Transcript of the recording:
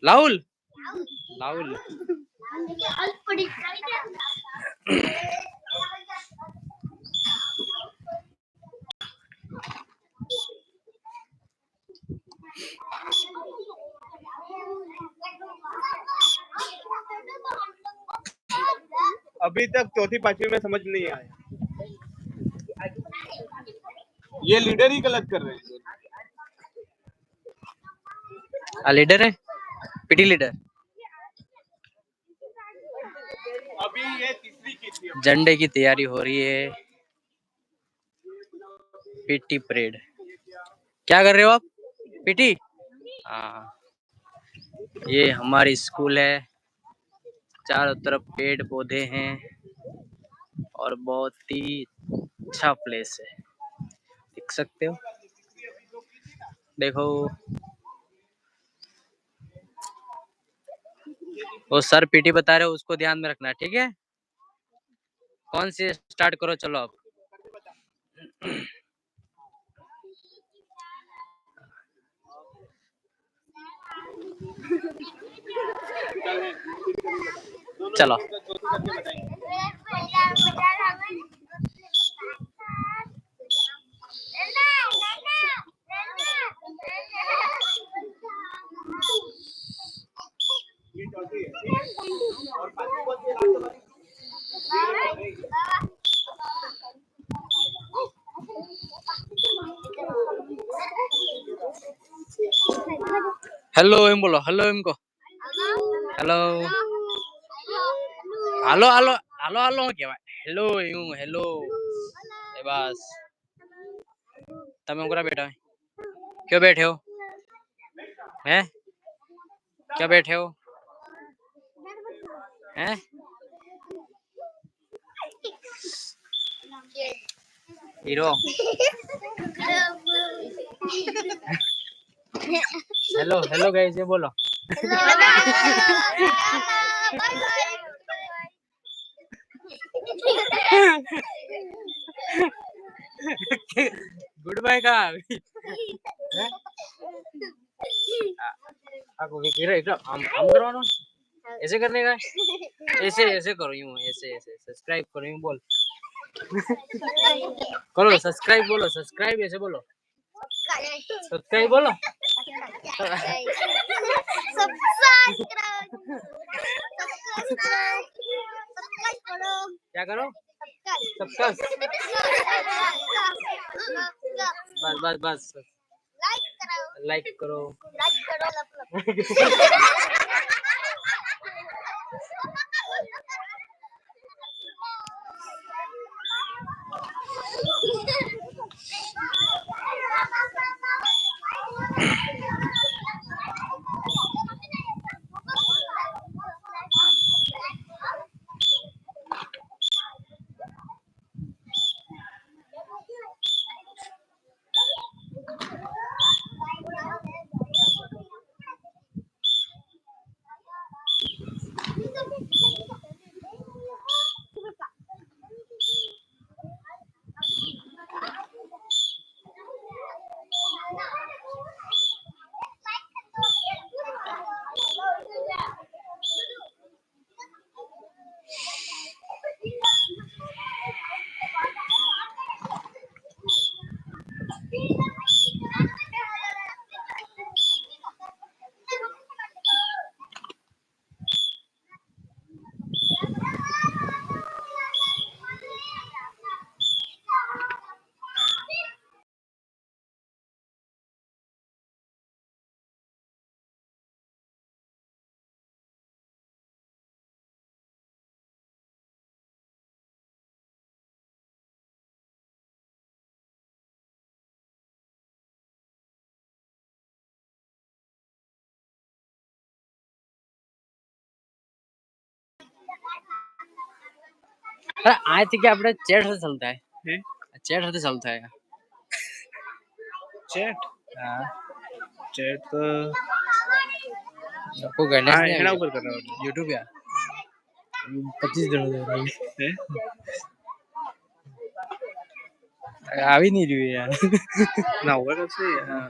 लाहुल लाहुल अभी तक चौथी पांचवी में समझ नहीं आया। ये लीडर ही गलत कर रहे हैं। लीडर है पीटी लीडर। अभी ये तीसरी की थी। झंडे की तैयारी हो रही है। PT parade. क्या कर रहे हो आप? पीटी। हाँ, ये हमारी स्कूल है। चारों तरफ पेड़ पौधे हैं और बहुत ही अच्छा प्लेस है, देख सकते हो। देखो वो सर पीटी बता रहे हो, उसको ध्यान में रखना, ठीक है। कौन सी स्टार्ट करो, चलो अब। चलो हेलो एम बोलो, हेलो एम को, hello hello hello hello hello क्या हेलो यूं हेलो ए बस तमे उनका बैठा है, क्यों बैठे हो हैं, क्या बैठे हो हैं? हीरो हेलो हेलो गाइस, ये बोलो गुड बाय का आपको हम करवाना ऐसे करने का, ऐसे ऐसे करो यूं, ऐसे ऐसे सब्सक्राइब करो यूं बोल करो, सब्सक्राइब बोलो, सब्सक्राइब ऐसे बोलो, सब्सक्राइब बोलो क्या करो, सब्सक्राइब बस बस बस लाइक करो अरे आज थी क्या अपने चैट से चलता है, चैट से चलता है चैट हां चैट को गणेश हाँ ने हेना ऊपर कर रहा हूँ YouTube या 25 दिन हो गए आ भी नहीं रही यार ना होगा तो सही है। हां